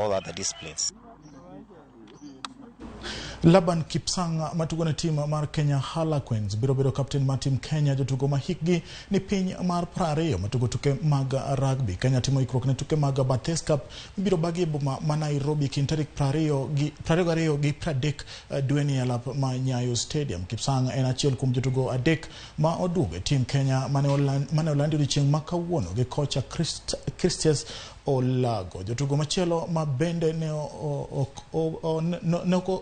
all other disciplines. Laban Kipsang matugo ne team mar Kenya Harlequins biro captain mar team Kenya jotugo ma hikgi ni piny mar 20 matugo tuke mag rugby. Kenya timo Ikruok ne tuke mag Bathez Cup biro bagi boma ma Nairobi kin tarik 22 gi 30 dwe ni alap ma Nyayo Stadium. Kipsang en achiel kuom jotugo adek ma oduogo team Kenya mane olandi chieng' ma kawuono gi kocha Christias Olago. Jotugo machielo ma bende ne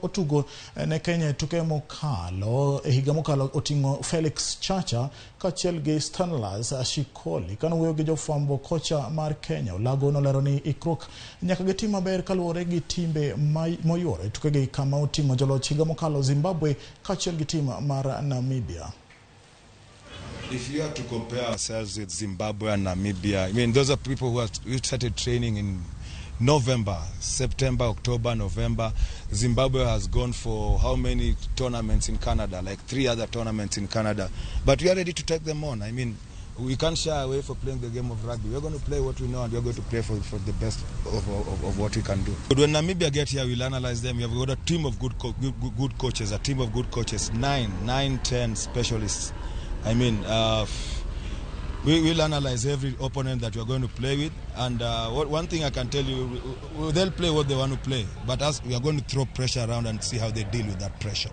otugo ne Kenya tuke mokalo higa mokalo otingo Felix Chacha kachiel gi Stanlas Ashikoli. Kan wuoyo gi jofwambo kocha mar Kenya Olago nolero ni Ikruok nyaka gi tim maber kaluwore gi timbe moyore tuke gi kama otingo joloch higa mokalo Zimbabwe kachiel gi tim mar Namibia. If you have to compare ourselves with Zimbabwe and Namibia, I mean, those are people who started training in November, September, October, November. Zimbabwe has gone for how many tournaments in Canada? Like 3 other tournaments in Canada. But we are ready to take them on. I mean, we can't shy away from playing the game of rugby. We're going to play what we know and we're going to play for the best of what we can do. But when Namibia get here, we'll analyze them. We have got a team of good coaches, a team of good coaches, 9, 10 specialists. I mean, we will analyze every opponent that we are going to play with, and one thing I can tell you, they'll play what they want to play, but us, we are going to throw pressure around and see how they deal with that pressure.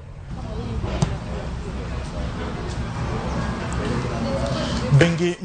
Bengi